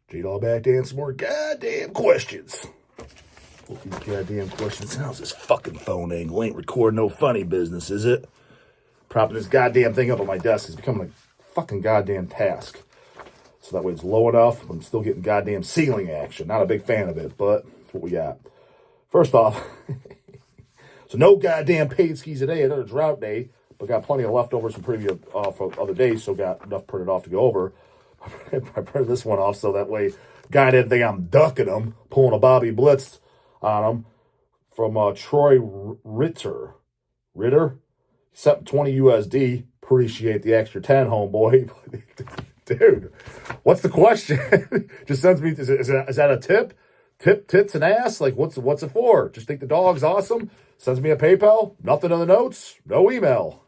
J-Dawg back to answer more goddamn questions. Look these goddamn questions. How's this fucking phone angle? Ain't recording no funny business, is it? Propping this goddamn thing up on my desk is becoming a fucking goddamn task. So that way it's low enough, but I'm still getting goddamn ceiling action. Not a big fan of it, but that's what we got. First off, so no goddamn paid skis today. Another drought day, but got plenty of leftovers from previous for other days, so got enough printed off to go over. I printed this one off so that way guy didn't think I'm ducking him, pulling a Bobby Blitz on him. From Troy Ritter. Sent 20 USD. Appreciate the extra 10, homeboy. Dude, what's the question? Just sends me, is that a tip? Tip, tits, and ass? Like, what's it for? Just think the dog's awesome? Sends me a PayPal? Nothing in the notes? No email.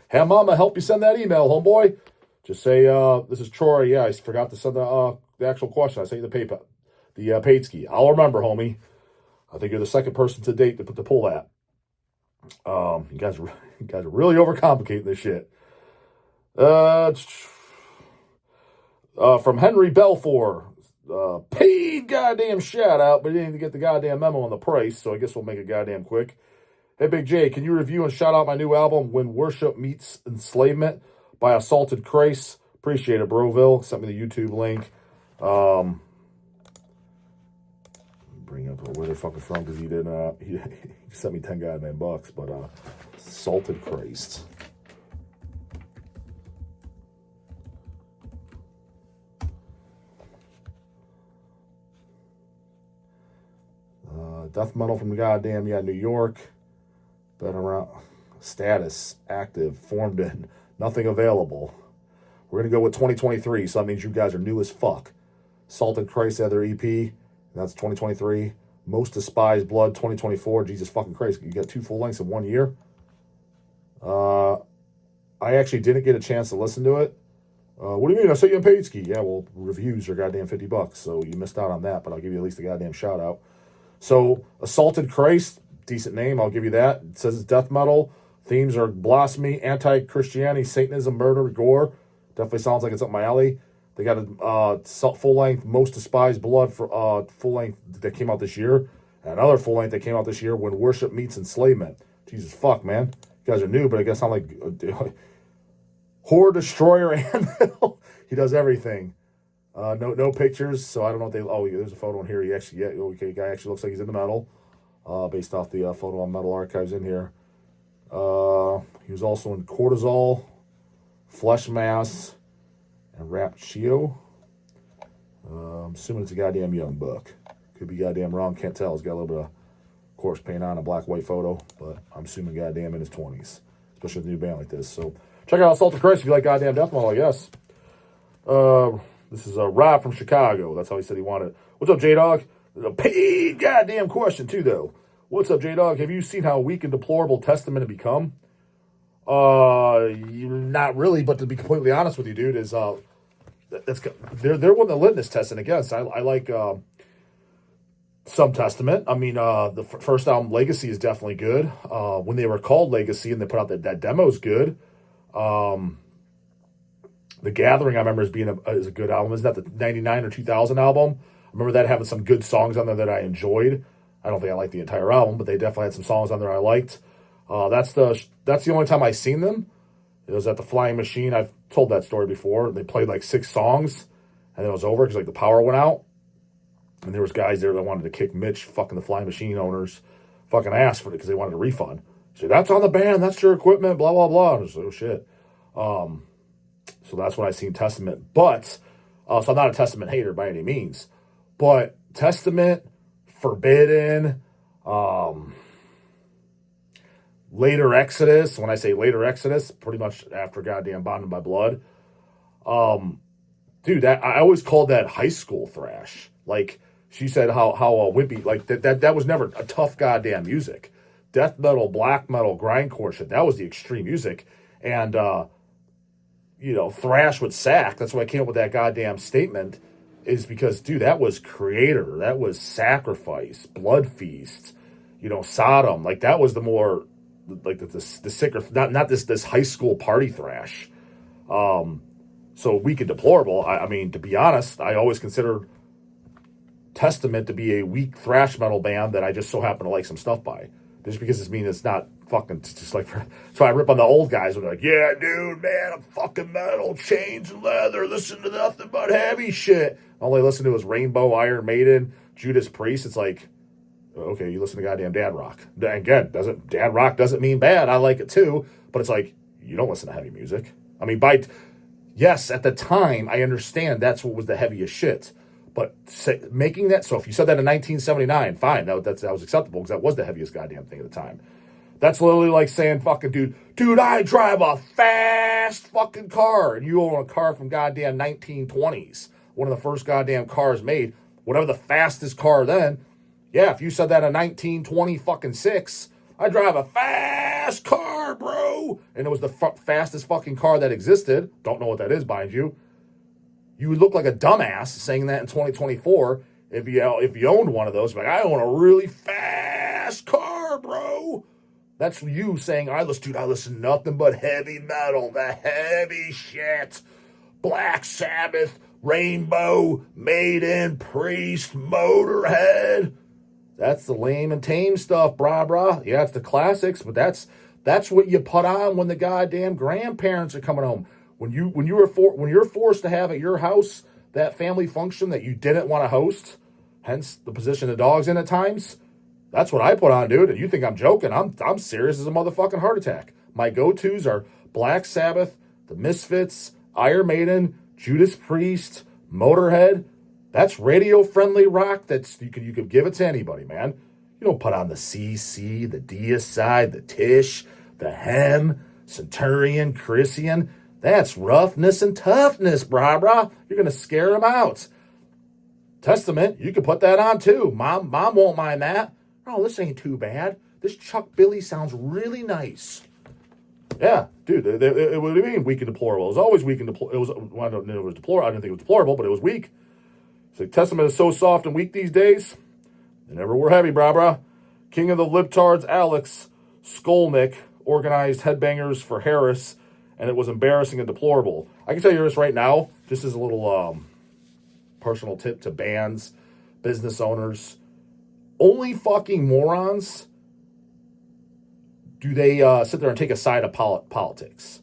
Hey, mama, help you send that email, homeboy. Just say, this is Troy. Yeah, I forgot to send the actual question. I sent you the PayPal, the paid ski. I'll remember, homie. I think you're the second person to date to pull that. You guys are really overcomplicating this shit. From Henry Belfour. Paid goddamn shout out, but he didn't get the goddamn memo on the price, so I guess we'll make it goddamn quick. Hey, Big J, can you review and shout out my new album, When Worship Meets Enslavement, by Assaulted Christ? Appreciate it, Broville. Sent me the YouTube link. Bring up where they're fucking from, because he didn't. He sent me 10 goddamn bucks, but Assaulted Christ. Deathmetal from the goddamn, New York. Been around. Status, active, formed in, nothing available. We're going to go with 2023, so that means you guys are new as fuck. Salted Christ had their EP, and that's 2023. Most Despised Blood, 2024. Jesus fucking Christ, you got 2 full lengths in 1 year. I actually didn't get a chance to listen to it. What do you mean? I sent you a paid ski. Yeah, well, reviews are goddamn $50, so you missed out on that, but I'll give you at least a goddamn shout out. So, Assaulted Christ, decent name, I'll give you that. It says it's death metal. Themes are blasphemy, anti-Christianity, Satanism, murder, gore. Definitely sounds like it's up my alley. They got a full-length Most Despised Blood for full-length that came out this year. And another full-length that came out this year, When Worship Meets Enslavement. Jesus fuck, man. You guys are new, but I guess I'm like Whore, Destroyer, Anvil. He does everything. No pictures, so I don't know if they... Oh, there's a photo in here. He actually... Yeah, okay, guy actually looks like he's in the metal. Based off the photo on Metal Archives in here. He was also in Cortisol, Flesh Mass, and Raptio. I'm assuming it's a goddamn young buck. Could be goddamn wrong, can't tell. He's got a little bit of corpse paint on, a black-white photo, but I'm assuming goddamn in his 20s, especially with a new band like this. So check out Assaulted Christ if you like goddamn death metal, I guess. This is Rob from Chicago. That's how he said he wanted it. What's up, J-Dawg? A paid goddamn question, too, though. What's up, J-Dawg? Have you seen how weak and deplorable Testament have become? Not really, but to be completely honest with you, dude, is they're one of the litmus testing against. I like some Testament. I mean, the first album, Legacy, is definitely good. When they were called Legacy and they put out that demo is good. The Gathering, I remember, is a good album. Isn't that the 99 or 2000 album? I remember that having some good songs on there that I enjoyed. I don't think I liked the entire album, but they definitely had some songs on there I liked. That's the only time I seen them. It was at the Flying Machine. I've told that story before. They played like 6 songs, and then it was over because like the power went out. And there was guys there that wanted to kick Mitch, fucking the Flying Machine owners, fucking ass for it because they wanted a refund. So that's on the band. That's your equipment. Blah blah blah. And I was like, oh shit. So that's when I seen Testament. But so I'm not a Testament hater by any means. But Testament, Forbidden, later Exodus. When I say later Exodus, pretty much after goddamn Bonded by Blood. Dude, I always called that high school thrash. Like she said, how wimpy, like that was never a tough goddamn music. Death metal, black metal, grindcore shit. That was the extreme music, and thrash with sack. That's why I came up with that goddamn statement. Is because, dude, that was Creator. That was Sacrifice, Blood Feast, Sodom. Like, that was the more, like, the sicker, not this high school party thrash. So weak and deplorable. I mean, to be honest, I always considered Testament to be a weak thrash metal band that I just so happen to like some stuff by. Just because it means it's not fucking just like so I rip on the old guys and they're like, yeah, dude, man, I'm fucking metal, chains and leather, listen to nothing but heavy shit. All I listen to is Rainbow, Iron Maiden, Judas Priest. It's like, okay, you listen to goddamn dad rock. Again, dad rock doesn't mean bad. I like it too, but it's like, you don't listen to heavy music. I mean, yes, at the time, I understand that's what was the heaviest shit. But making that, so if you said that in 1979, fine, that was acceptable because that was the heaviest goddamn thing at the time. That's literally like saying, fucking dude, I drive a fast fucking car, and you own a car from goddamn 1920s, one of the first goddamn cars made, whatever the fastest car then. Yeah, if you said that in 1920 fucking 6, I drive a fast car, bro, and it was the fastest fucking car that existed. Don't know what that is, mind you. You would look like a dumbass saying that in 2024 if you owned one of those. Like, I own a really fast car, bro. That's you saying, I listen to nothing but heavy metal, the heavy shit. Black Sabbath, Rainbow, Maiden, Priest, Motorhead. That's the lame and tame stuff, brah. Yeah, it's the classics, but that's what you put on when the goddamn grandparents are coming home. When you're forced to have at your house that family function that you didn't want to host, hence the position the DAWG's in at times, that's what I put on, dude. And you think I'm joking? I'm serious as a motherfucking heart attack. My go-tos are Black Sabbath, the Misfits, Iron Maiden, Judas Priest, Motorhead. That's radio-friendly rock that's you could give it to anybody, man. You don't put on the CC, the Deicide, the TISH, the Hem, Centurion, Christian. That's roughness and toughness, brah. You're going to scare them out. Testament, you can put that on too. Mom won't mind that. Oh, this ain't too bad. This Chuck Billy sounds really nice. Yeah, dude, what do you mean weak and deplorable? It was always weak and deplorable. I didn't think it was deplorable, but it was weak. It's like Testament is so soft and weak these days. They never were heavy, brah. King of the Libtards, Alex Skolnick, organized headbangers for Harris, and it was embarrassing and deplorable. I can tell you this right now, just as a little personal tip to bands, business owners. Only fucking morons do they sit there and take a side of politics.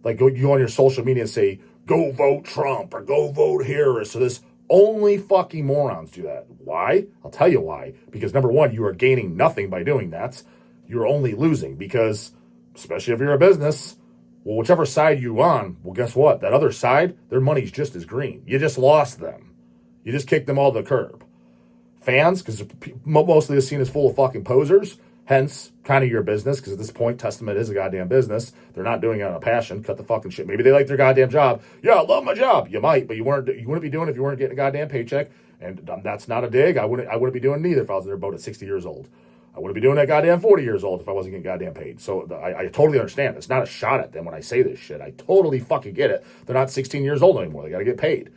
Like, you go on your social media and say, go vote Trump or go vote Harris. So this only fucking morons do that. Why? I'll tell you why. Because number one, you are gaining nothing by doing that. You're only losing because, especially if you're a business, well, whichever side you're on, well, guess what? That other side, their money's just as green. You just lost them. You just kicked them all to the curb. Fans, because mostly the scene is full of fucking posers, hence kind of your business, because at this point, Testament is a goddamn business. They're not doing it out of passion. Cut the fucking shit. Maybe they like their goddamn job. Yeah, I love my job. You might, but you wouldn't be doing it if you weren't getting a goddamn paycheck. And that's not a dig. I wouldn't be doing it either if I was in their boat at 60 years old. I wouldn't be doing that goddamn 40 years old if I wasn't getting goddamn paid. So I totally understand. It's not a shot at them when I say this shit. I totally fucking get it. They're not 16 years old anymore. They got to get paid.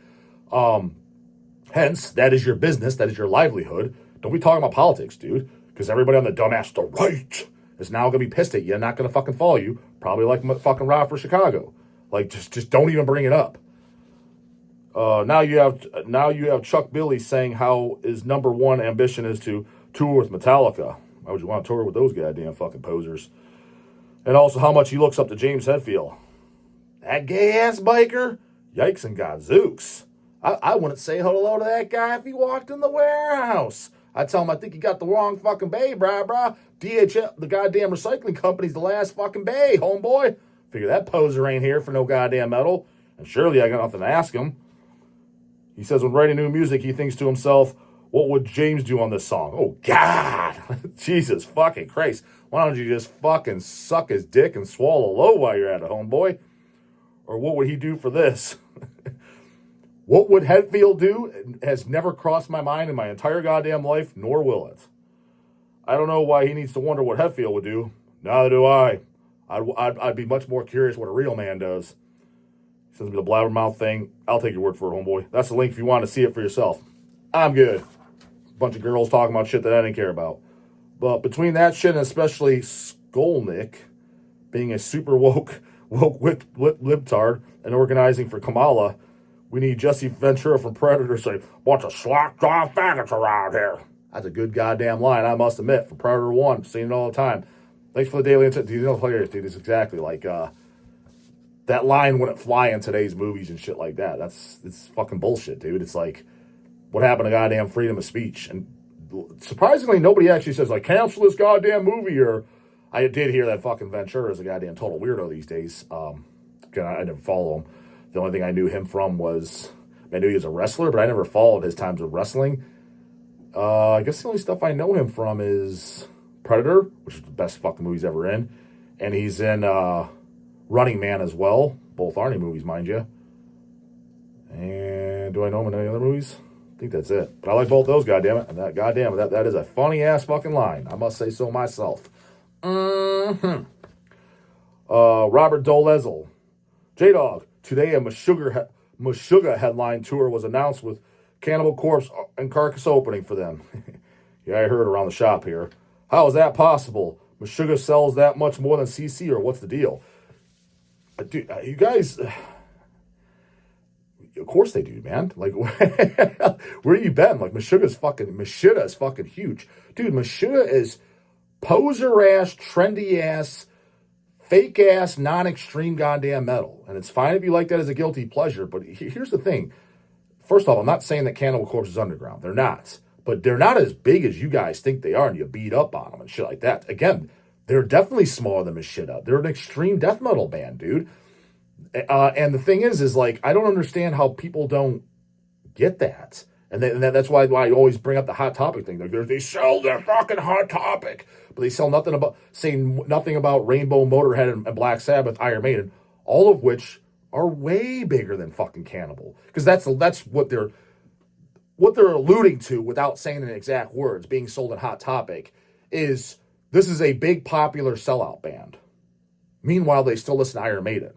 Hence, that is your business. That is your livelihood. Don't be talking about politics, dude. Because everybody on the dumbass, the right, is now going to be pissed at you and not going to fucking follow you. Probably like fucking Rob for Chicago. Like, just don't even bring it up. Now you have Chuck Billy saying how his number one ambition is to tour with Metallica. Why would you want to tour with those goddamn fucking posers? And also how much he looks up to James Hetfield. That gay-ass biker? Yikes and gadzooks. I wouldn't say hello to that guy if he walked in the warehouse. I'd tell him I think you got the wrong fucking bay, brah. DHL, the goddamn recycling company's the last fucking bay, homeboy. Figure that poser ain't here for no goddamn metal. And surely I got nothing to ask him. He says when writing new music, he thinks to himself, what would James do on this song? Oh, God. Jesus fucking Christ. Why don't you just fucking suck his dick and swallow low while you're at it, homeboy? Or what would he do for this? What would Hetfield do has never crossed my mind in my entire goddamn life, nor will it. I don't know why he needs to wonder what Hetfield would do. Neither do I. I'd be much more curious what a real man does. He sends me the blabbermouth thing. I'll take your word for it, homeboy. That's the link if you want to see it for yourself. I'm good. Bunch of girls talking about shit that I didn't care about. But between that shit and especially Skolnick being a super woke woke libtard and organizing for Kamala. We need Jesse Ventura from Predator to say, bunch of slack-jawed faggots around here. That's a good goddamn line, I must admit, for Predator 1. Seen it all the time. Thanks for the daily insight. Dude, dude, it's exactly like that line wouldn't fly in today's movies and shit like that. It's fucking bullshit, dude. It's like, what happened to goddamn freedom of speech? And surprisingly, nobody actually says, like, cancel this goddamn movie, or I did hear that fucking Ventura is a goddamn total weirdo these days. I never follow him. The only thing I knew him from was, I knew he was a wrestler, but I never followed his times of wrestling. I guess the only stuff I know him from is Predator, which is the best fucking movies ever in. And he's in Running Man as well. Both Arnie movies, mind you. And do I know him in any other movies? I think that's it. But I like both those, goddammit. And that is a funny-ass fucking line. I must say so myself. Robert Dolezel. J-Dawg. Today, a Meshuggah headline tour was announced with Cannibal Corpse and Carcass opening for them. Yeah, I heard around the shop here. How is that possible? Meshuggah sells that much more than CC, or what's the deal? Dude, you guys... Of course they do, man. Like, where you been? Like, Meshuggah is fucking huge. Dude, Meshuggah is poser-ass, trendy-ass, fake-ass, non-extreme goddamn metal. And it's fine if you like that as a guilty pleasure, but here's the thing. First off, I'm not saying that Cannibal Corpse is underground. They're not. But they're not as big as you guys think they are, and you beat up on them and shit like that. Again, they're definitely smaller than Meshuggah. They're an extreme death metal band, dude. And the thing is like, I don't understand how people don't get that. And that's why I always bring up the Hot Topic thing. They sell their fucking Hot Topic, but they sell nothing about Rainbow, Motorhead, and Black Sabbath, Iron Maiden, all of which are way bigger than fucking Cannibal. Because that's what they're alluding to without saying in exact words, being sold in Hot Topic, is this is a big popular sellout band. Meanwhile, they still listen to Iron Maiden.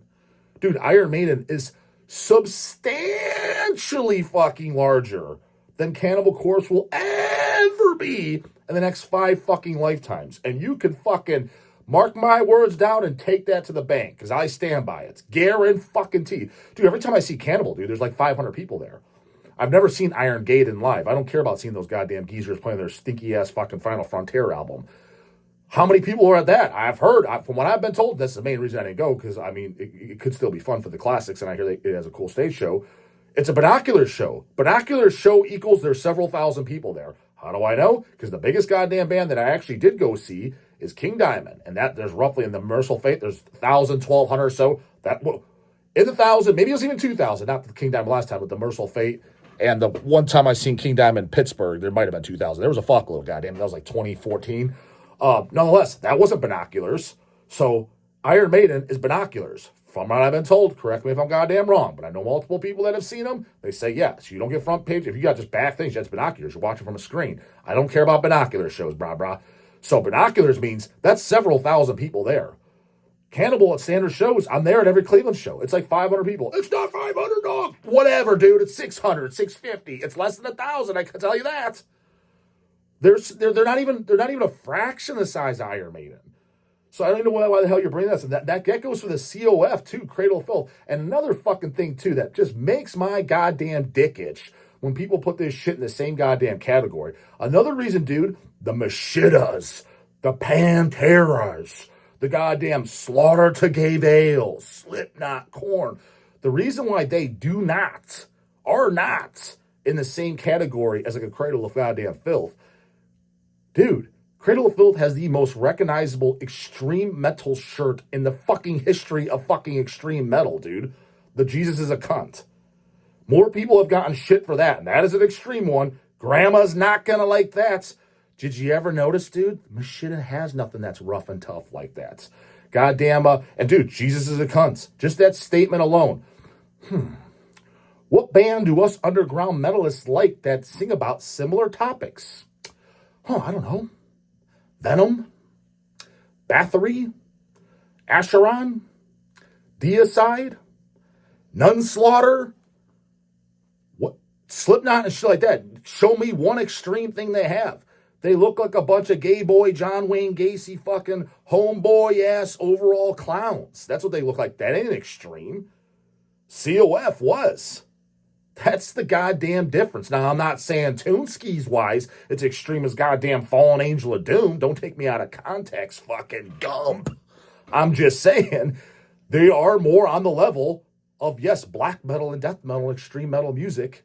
Dude, Iron Maiden is substantially fucking larger than Cannibal Corpse will ever be in the next 5 fucking lifetimes. And you can fucking mark my words down and take that to the bank, because I stand by it. It's guaranteed. Dude, every time I see Cannibal, dude, there's like 500 people there. I've never seen Iron Maiden live. I don't care about seeing those goddamn geezers playing their stinky-ass fucking Final Frontier album. How many people are at that? I've heard, from what I've been told, that's the main reason I didn't go, because, I mean, it could still be fun for the classics, and I hear it has a cool stage show. It's a binoculars show. Binoculars show equals there's several thousand people there. How do I know? Because the biggest goddamn band that I actually did go see is King Diamond, and that there's roughly, in the Merciful Fate, there's 1,000, 1,200 or so. That in the 1,000, maybe it was even 2,000, not the King Diamond last time, but the Merciful Fate. And the one time I seen King Diamond in Pittsburgh, there might have been 2,000. There was a fuckload, goddamn. That was like 2014. Nonetheless, that wasn't binoculars. So Iron Maiden is binoculars. From what I've been told, correct me if I'm goddamn wrong, but I know multiple people that have seen them. They say, yes, you don't get front page. If you got just back things, that's binoculars. You're watching from a screen. I don't care about binocular shows, brah. So binoculars means that's several thousand people there. Cannibal at standard shows, I'm there at every Cleveland show. It's like 500 people. It's not 500, dog. Whatever, dude. It's 600, 650. It's less than 1,000. I can tell you that. They're not even a fraction the size of Iron Maiden. So I don't even know why the hell you're bringing this. And that goes for the COF too, Cradle of Filth. And another fucking thing too that just makes my goddamn dick itch when people put this shit in the same goddamn category. Another reason, dude, the Meshuggahs, the Panteras, the goddamn Slaughter to Gay Ales, Slipknot, Korn. The reason why they are not in the same category as like a Cradle of goddamn Filth. Dude, Cradle of Filth has the most recognizable extreme metal shirt in the fucking history of fucking extreme metal, dude. The Jesus is a cunt. More people have gotten shit for that, and that is an extreme one. Grandma's not gonna like that. Did you ever notice, dude? Meshuggah has nothing that's rough and tough like that. Goddamn, and dude, Jesus is a cunt. Just that statement alone. What band do us underground metalists like that sing about similar topics? I don't know. Venom, Bathory, Acheron, Deicide, Nunslaughter, what Slipknot and shit like that. Show me one extreme thing they have. They look like a bunch of gay boy John Wayne Gacy fucking homeboy ass overall clowns. That's what they look like. That ain't extreme. COF was. That's the goddamn difference. Now, I'm not saying Toonskis wise, it's extreme as goddamn Fallen Angel of Doom. Don't take me out of context, fucking gump. I'm just saying they are more on the level of, yes, black metal and death metal, extreme metal music.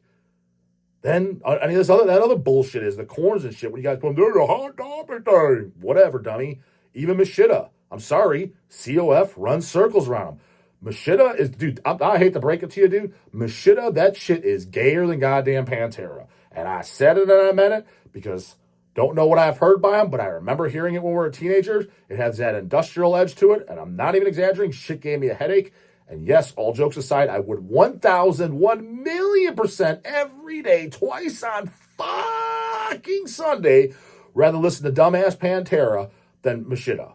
Then, I mean, that other bullshit is the corns and shit. When you guys put them, they're a hot topic thing. Whatever, dummy. Even Machida. I'm sorry. COF runs circles around them. Machida is, dude, I hate to break it to you, dude. Machida, that shit is gayer than goddamn Pantera. And I said it and I meant it because don't know what I've heard by them, but I remember hearing it when we were teenagers. It has that industrial edge to it, and I'm not even exaggerating. Shit gave me a headache. And yes, all jokes aside, I would 1,000,000,000% every day, twice on fucking Sunday, rather listen to dumbass Pantera than Machida.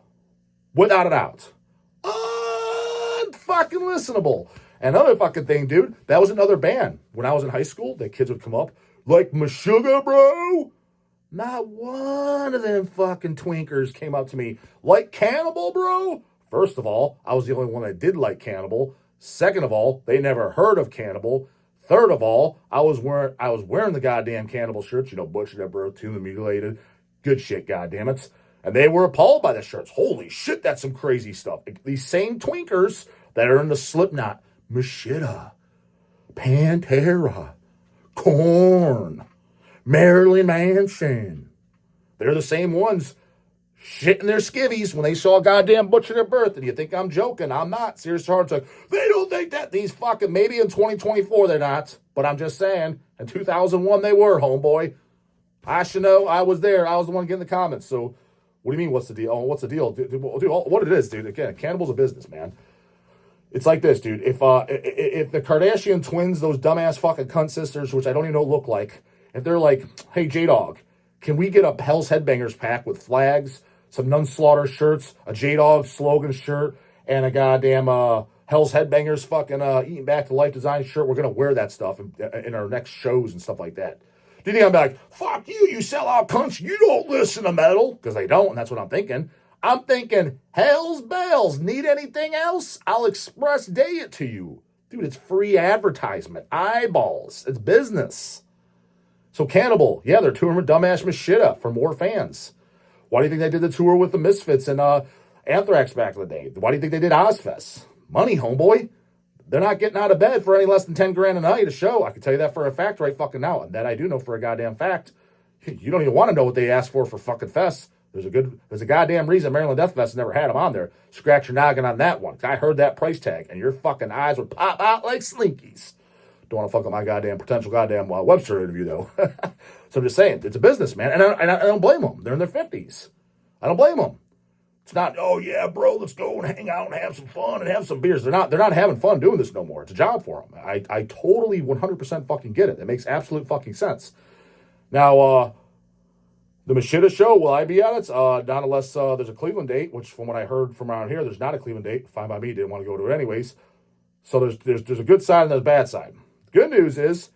Without a doubt. Unfucking listenable. Another fucking thing, dude, that was another band. When I was in high school, the kids would come up, like Meshuggah, bro. Not one of them fucking twinkers came up to me, like Cannibal, bro. First of all, I was the only one that did like Cannibal. Second of all, they never heard of Cannibal. Third of all, I was wearing the goddamn Cannibal shirts, butchered that bro, tuned and mutilated. Good shit, goddammit. And they were appalled by the shirts. Holy shit, that's some crazy stuff. These same twinkers that are in the Slipknot, Machida, Pantera, Korn, Marilyn Manson. They're the same ones shitting their skivvies when they saw a goddamn Butcher at Birth. And you think I'm joking? I'm not. Serious heart attack. They don't think that. These fucking, maybe in 2024 they're not. But I'm just saying, in 2001 they were, homeboy. I should know. I was there. I was the one getting the comments. So, what do you mean, what's the deal? Oh, what's the deal? Dude, what it is, dude. Again, Cannibal's a business, man. It's like this, dude. If the Kardashian twins, those dumbass fucking cunt sisters, which I don't even know look like, if they're like, hey, J-Dawg, can we get a Hell's Headbangers pack with flags, some None Slaughter shirts, a J-Dawg slogan shirt, and a goddamn Hell's Headbangers fucking Eating Back to Life design shirt? We're going to wear that stuff in our next shows and stuff like that. Do you think I'm like, fuck you, you sell out cunts, you don't listen to metal? Because they don't, and that's what I'm thinking. I'm thinking, hell's bells, need anything else? I'll express day it to you. Dude, it's free advertisement. Eyeballs. It's business. So Cannibal, yeah, they're touring with dumbass Machida for more fans. Why do you think they did the tour with the Misfits and Anthrax back in the day? Why do you think they did Ozfest? Money, homeboy. They're not getting out of bed for any less than 10 grand a night a show. I can tell you that for a fact right fucking now. And that I do know for a goddamn fact. You don't even want to know what they asked for fucking fests. There's a goddamn reason Maryland Death Fest never had them on there. Scratch your noggin on that one. I heard that price tag, and your fucking eyes would pop out like slinkies. Don't want to fuck up my goddamn potential goddamn Webster interview, though. So I'm just saying, it's a business, man. And I don't blame them. They're in their 50s. I don't blame them. It's not, oh, yeah, bro, let's go and hang out and have some fun and have some beers. They're not having fun doing this no more. It's a job for them. I totally 100% fucking get it. It makes absolute fucking sense. Now, the Machida show, will I be at it? Not unless there's a Cleveland date, which from what I heard from around here, there's not a Cleveland date. Fine by me, didn't want to go to it anyways. So there's a good side and there's a bad side. Good news is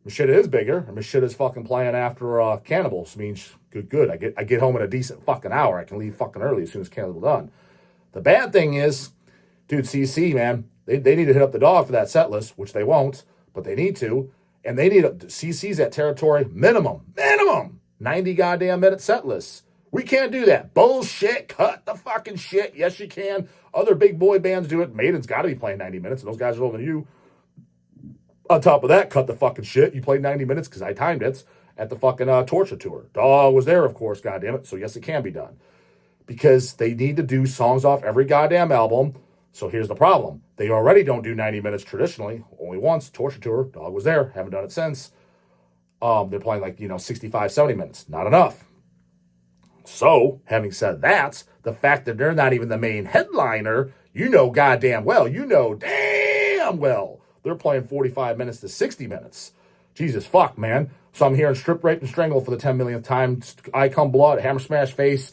Machida is bigger, and Machida's fucking playing after Cannibals. Means good. I get home in a decent fucking hour. I can leave fucking early as soon as Cannibal's done. The bad thing is, dude, CC, man, they need to hit up the DAWG for that set list, which they won't, but they need to. And they need CC's at territory minimum 90 goddamn minute set lists. We can't do that. Bullshit. Cut the fucking shit. Yes, you can. Other big boy bands do it. Maiden's got to be playing 90 minutes, and those guys are older than you. On top of that, cut the fucking shit. You played 90 minutes because I timed it at the fucking Torture Tour. DAWG was there, of course, goddammit. So, yes, it can be done. Because they need to do songs off every goddamn album. So, here's the problem. They already don't do 90 minutes traditionally. Only once. Torture Tour. DAWG was there. Haven't done it since. They're playing 65, 70 minutes. Not enough. So, having said that, the fact that they're not even the main headliner, damn well, they're playing 45 minutes to 60 minutes. Jesus fuck, man. So I'm hearing Strip, Rape, and Strangle for the 10 millionth time. I Come Blood, Hammer Smash Face,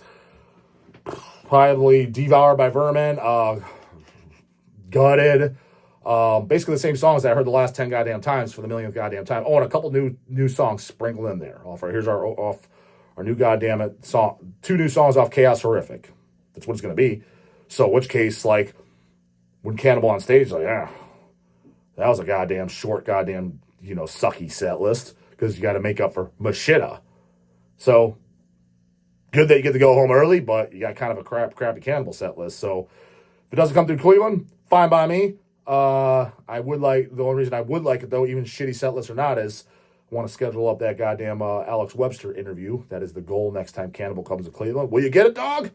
probably Devoured by Vermin, Gutted. Basically the same songs that I heard the last 10 goddamn times for the millionth goddamn time. Oh, and a couple new songs sprinkled in there. Here's our our new goddamn it song, 2 new songs off Chaos Horrific. That's what it's going to be. So, which case, like, when Cannibal on stage, like, that was a goddamn short, goddamn, sucky set list because you got to make up for Mashita. So, good that you get to go home early, but you got kind of a crappy Cannibal set list. So, if it doesn't come through Cleveland, fine by me. The only reason I would like it, though, even shitty set list or not, is I want to schedule up that goddamn Alex Webster interview. That is the goal next time Cannibal comes to Cleveland. Will you get it, dog?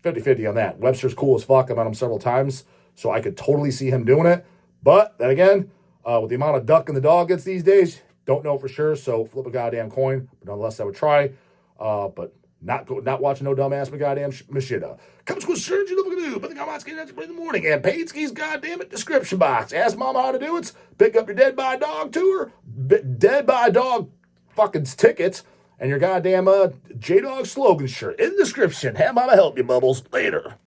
50-50 on that. Webster's cool as fuck. I've met him several times, so I could totally see him doing it. But then again, with the amount of duck and the dog gets these days, don't know for sure, so flip a goddamn coin. But nonetheless, I would try. But not watching no dumbass but goddamn Mashita. Come to a surge, you know what to do. But the comments get in the morning. And Paidski's goddamn it description box. Ask mama how to do it. Pick up your Dead by Dog tour. Dead by Dog fucking tickets. And your goddamn J-Dog slogan shirt in the description. Have mama help you, Bubbles. Later.